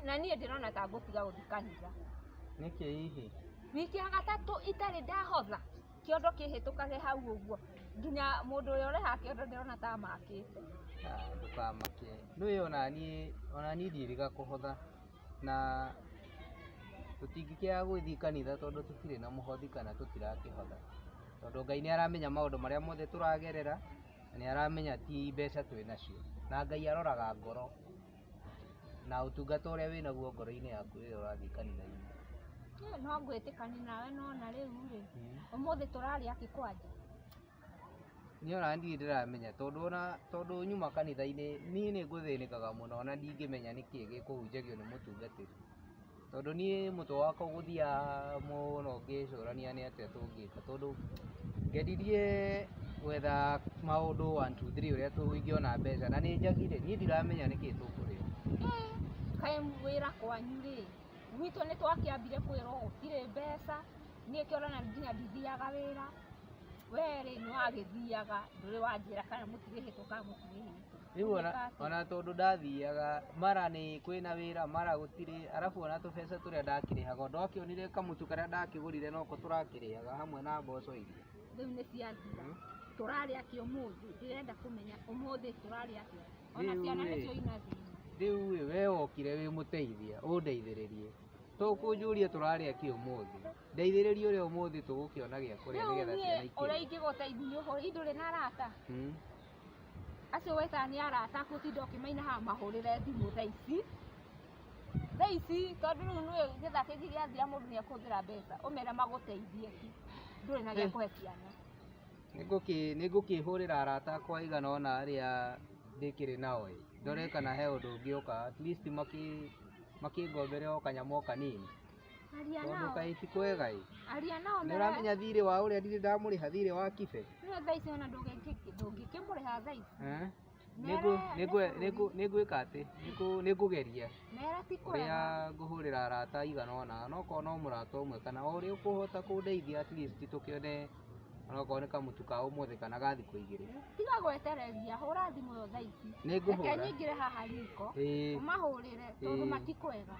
Nani ndirona ta ngũtiga gũthiĩ kanitha. Nĩkĩ hihi? Wiki ya gatatũ itarĩ ndahotha kĩondo kĩhĩtũkage hau ũguo nginya mũndũ ũrĩa ũrehaga kĩondo ndĩrona ta makĩte. Ndũkamake. Nĩũĩ ona niĩ ndirĩga kũhotha na tũtingĩkĩaga gũthiĩ kanitha tondũ tũtirĩ na mũhothi kana tũtirakĩhotha. Tondũ Ngai nĩ aramenya maũndũ marĩa mothe tũragerera na nĩ aramenya ti mbeca twĩ nacio. Na Ngai aroraga ngoro na ũtungata ũrĩa wĩ naguo ngoro-inĩ yaku rĩrĩa ũrathiĩ kanitha-inĩ. No ngwĩtĩkania nawe no na rĩu rĩ ũmũthĩ tũrarĩa kĩ kwanja? Niĩ ona ndirĩ ndĩramenya tondũ nyuma kanitha-inĩ niĩ nĩ ngũthĩnĩkaga mũno na ndingĩmenya nĩkĩĩ gĩkũhunjagio nĩ mũtungatĩri. Tondũ niĩ mũtwe wakwa gũthiaga mũno ngĩcũrania nĩ atĩa tũngĩka tondũ ngeririe gwetha maũndũ 1 2 3 ũrĩa tũngĩona mbeca na nĩ njagire niĩ ndiramenya nĩkĩĩ tũkũrĩa. Kaĩ wĩra kwanyu rĩ gwitũ nĩ twakĩambire kwĩrwo gũtirĩ mbeca niĩ kĩorana nginya ndithiaga wĩra we rĩ nĩ wagĩthiaga ndũrĩ wanjĩra kana mũtirĩhĩtũka mũtirĩhĩtũka. Rĩu ona tondũ ndathiaga mara nĩ kwĩna wĩra mara gũtirĩ arabu ona tũbeca tũrĩa ndakĩrĩhaga ndakĩonire kamũtu karĩa ndakĩgũrire noko tũrakĩrĩaga hamwe na mboco iria. Rĩu nĩ ciathira tũrarĩa kĩ ũmũthĩ ndĩrenda kũmenya ũmũthĩ tũrarĩa kĩ ona ciana nĩcio inathina. Rĩu we wokire wĩ mũteithia ũndeithĩrĩrie tũkũnjũria tũrarĩa kĩ ũmũthĩ ndeithĩrĩrie ũrĩa ũmũthĩ tũgũkĩona gĩa kũrĩa nĩgetha ciana ikĩrĩa. Ũrĩa ingĩgũteithia ũhoro ndũrĩ na arata acio weta nĩ arata gũtinda ũkĩmaina mahũrĩre thimũ thaa ici tondũ rĩu nĩ gĩthaa kĩngĩ gĩathira mũndũ nĩ ekũhũthĩra mbeca ũmere magũteithie tu ndũrĩ na gĩa kũhe ciana. Nĩ ngũkĩhũrĩra arata akwa aigana ũna arĩa ndĩkĩrĩ nao ndore kana he ũndũ ũngĩũka at least makĩngombere o kanyamũ o kanini. Tondũ kaĩ ti kwega nĩ ũramenya thirĩ wa ũrĩa ndirĩ ndamũrĩha thirĩ wa kibe. Thaa ici ona ndũngĩkĩmũrĩha thaa ici. Nĩ ngwĩka atĩ nĩ ngũgeria ũrĩa ngũhũrĩra arata aigana ũna onokorwo no mũrata ũmwe kana o ũrĩa ũkũhota kũndeithia at least tũkĩone onokorwo nĩ kamũtu ka ũmũthĩ kana ga thikũ igĩrĩ. Tiga gwetereria hũra thimũ ĩyo thaa ici. Nĩ ngũhũra. Reke nyingĩre haha riko ũmahũrĩre tondũ matikwega.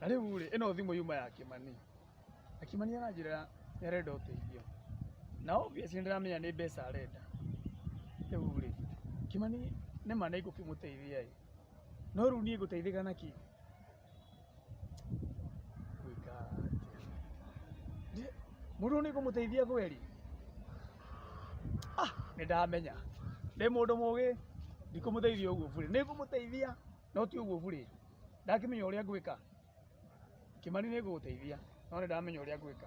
Na rĩu rĩ ĩno thimũ yuma ya Kĩmani. Na Kĩmani aranjĩra nĩ arenda ũteithio. Na obviously ndĩramenya nĩ mbeca arenda. Rĩu rĩ Kĩmani nĩ ma nĩ ngũkĩmũteithia no rĩu niĩ ngũteithĩka na kĩ? Gwĩka atĩa? Mũndũ nĩ ngũmũteithia kweri? Nĩ ndamenya. Ndĩ mũndũ mũgĩ ndikũmũteithia ũguo bure. Nĩ ngũmũteithia no ti ũguo bure. Ndakĩmenya ũrĩa ngwĩka. Kĩmani nĩ ngũgũteithia no nĩ ndamenya ũrĩa ngwĩka.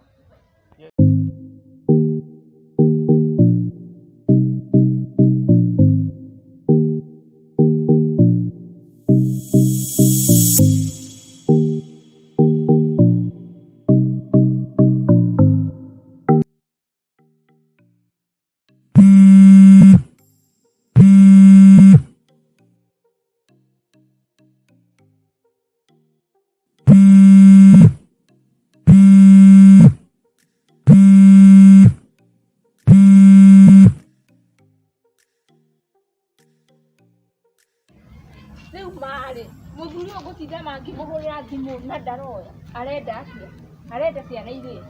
Rĩu marĩ mũthuri ũyũ gũtinda mangĩmũhũrĩra thimũ na ndaroya arenda atĩa? Arenda ciana irĩkĩ?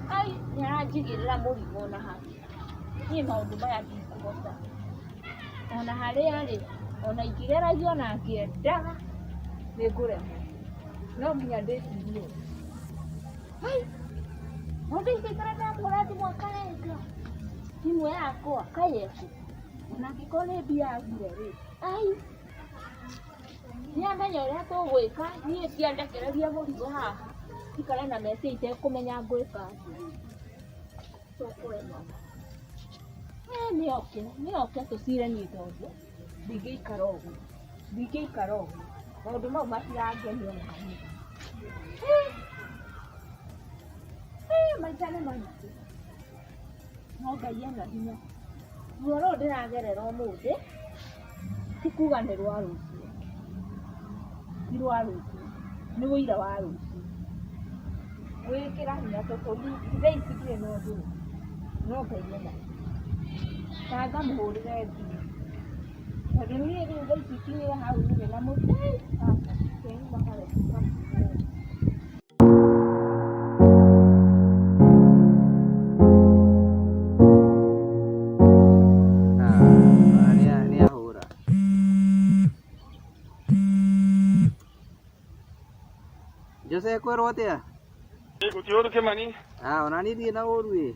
Ai nĩ aranjigĩrĩra mũrigo na hau niĩ maũndũ maya ndikũhota ona harĩa rĩ ona ingĩgeragia ona ngĩendaga nĩ ngũremwo no nginya ndĩcirie. Ai mũndũ ingĩikara ndamũhũra thimũ akarenga thimũ yakwa kayeki ona angĩkorwo nĩ mbia agire rĩ ai nĩ amenya ũrĩa tũgwĩka niĩ ndiandekereria mũrigo haha ikare na meciria itekũmenya ngwĩka atĩa. Tũkũrema nĩ oke tũcire niĩ tondũ ndingĩikara ũguo maũndũ mau matirangenia ona hanini maita nĩ maritũ no Ngai ena hinya ruo rũrũ ndĩragerera ũmũthĩ ti kuga nĩ rwa rũciũ ti rwa rũciũ nĩ ũira wa rũciũ gwĩkĩra hinya tondũ thaa ici ndirĩ na ũndũ no Ngai ena hinya ta ngamũhũrĩre thimũ tondũ niĩ rĩu thaa ici kinyĩre hau nĩrĩ na mũtĩ kenyuma kareka Jose kwero atia? Gutiũru Kĩmani. Ona niĩ ndirĩ na ũru ĩ.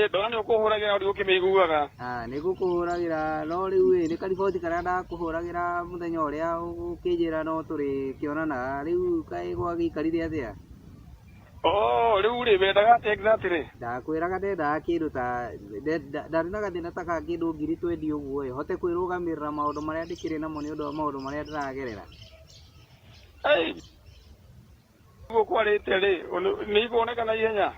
Ndona nĩ ũkũhũragĩra ũrĩ ũkĩmĩiguaga. Nĩ ngũkũhũragĩra no rĩu ĩ nĩ kariboti karĩa ndakũhũragĩra mũthenya ũrĩa ũkĩnjĩra no tũrĩkĩonanaga rĩu kaĩ gwagĩikarire atĩa? Rĩu rĩ wendaga atĩa exactly rĩ? Ndakwĩraga ndendaga kĩndũ ta ndarĩ na gathĩna ta ka kĩndũ ngiri 20 ũguo ĩ hote kwĩrũgamĩrĩra maũndũ marĩa ndĩkĩrĩ namo nĩ ũndũ wa maũndũ marĩa ndĩragerera. Gũkwarĩte rĩ nĩ ikuonekana ihenya?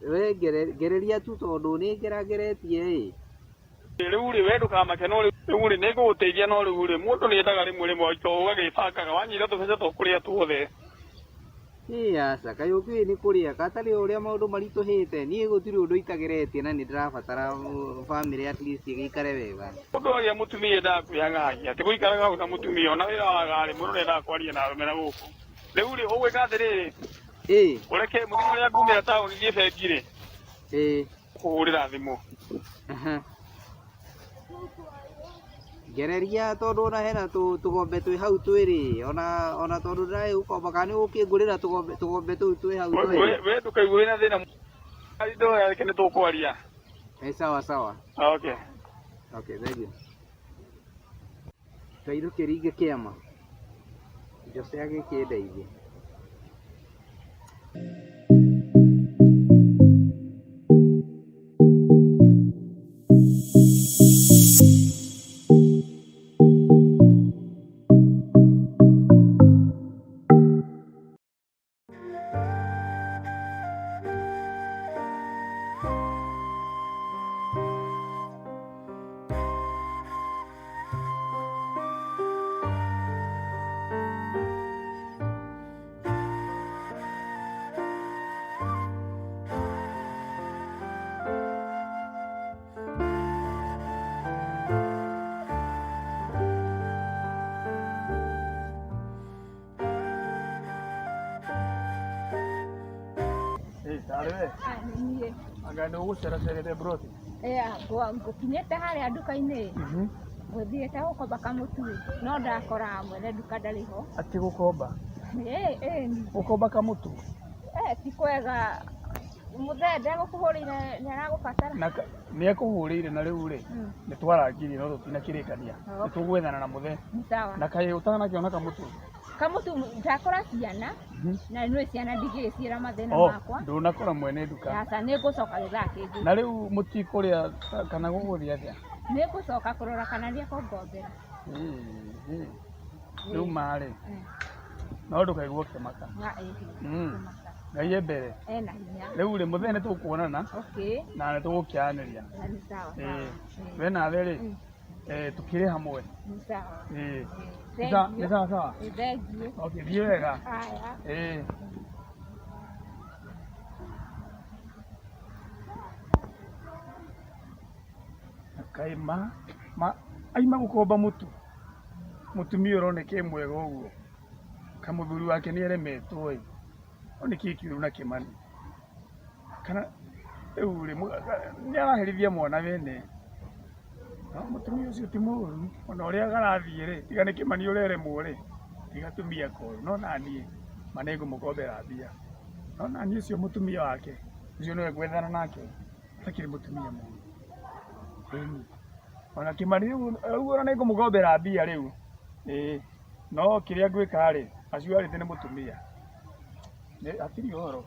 We gereria tu tondũ nĩ ngerageretie ĩ. Rĩu rĩ we ndũkamake no rĩu rĩ nĩ ngũgũteithia no rĩu rĩ mũndũ nĩ endaga rĩmwe ũgagĩbangaga wanyita tũbeca twa kũrĩa tuothe. Aca kaĩ ũkĩũĩ nĩ kũrĩa gatarĩ ũrĩa maũndũ maritũhĩte niĩ gũtirĩ ũndũ itageretie na nĩ ndĩrabatara bamĩrĩ at least ĩgĩikare wega. Mũndũ agĩa mũtumia ndakwĩyang'agia atĩ gũikaraga hau na mũtumia ona wĩra waga rĩ mũndũ nĩendaga kwaria na arũme na gũkũ. Rĩu rĩ ũgwĩka atĩrĩrĩ ũreke mũthenya ũrĩa ngumĩra taũni thiĩ bengi rĩ kũhũrĩra thimũ. Gereria tondũ ona hena tũgombe twĩ hau twĩrĩ ona tondũ ndĩraĩ gũkomba kana nĩ ũkĩngũrĩra tũgombe tũu twĩ hau twĩrĩ. We ndũkaigua wĩna thĩna ndoya reke nĩ tũkwaria. Sawa. Okay, thank you. Ngai ndũkĩringe kĩama Jose agĩkĩndeithie. Anga nĩ ũgũceracerete broti? Ngũkinyĩte harĩa nduka-inĩ ngũthiĩte gũkomba kamũtu no ndakora mwene nduka ndarĩ ho. Atĩ gũkomba? Gũkomba kamũtu? Ti kwega mũthee ndegũkũhũrĩire nĩ aragũbatara. Nĩ ekũhũrĩire na rĩu rĩ nĩ twarangirie no tũtinakĩrĩkania nĩ tũgwethana na mũthee. Na kaĩ ũtanakĩona kamũtu? Kamutu ndakora ciana na nĩ ciana ndigĩciĩra mathĩna makwa. Ndũnakora mwene nduka? Aca nĩ ngũcoka gĩthaa kĩngĩ. Na rĩu mũtikũrĩa kana gũgũthiĩ atĩa? Nĩ ngũcoka kũrora kana nĩ ekũngombera. Rĩu marĩ no ndũkaigua ũkĩmaka. Ngai e mbere. Ena hinya. Rĩu rĩ mũthee nĩ tũkuonana na nĩ tũgũkĩanĩria. We nawe rĩ tukire hamwe. Ni sawa. Okay, thiĩ wega. Kaĩ aima gũkomba mũtumia ũroneka mwega ũguo kamũthuri wake nĩ aremetwo ĩ no nĩkĩ kĩũru na Kĩmani kana rĩu rĩ nĩ araherithia mwana wene. Mũtumia ũcio ti mũũru ona ũrĩa garathiĩ rĩ tiga nĩ Kĩmani ũreremwo rĩ tigatumia koru no naniĩ ma nĩ ngũmũkombera mbia no naniĩ ũcio mũtumia wake ũcio nĩwe ngwethana nake atakĩrĩ mũtumia mũũru. Ona Kĩmani rĩu ona nĩ ngũmũkombera mbia rĩu no kĩrĩa ngwĩka rĩ acio arĩte nĩ mũtumia hatirĩ ũhoro.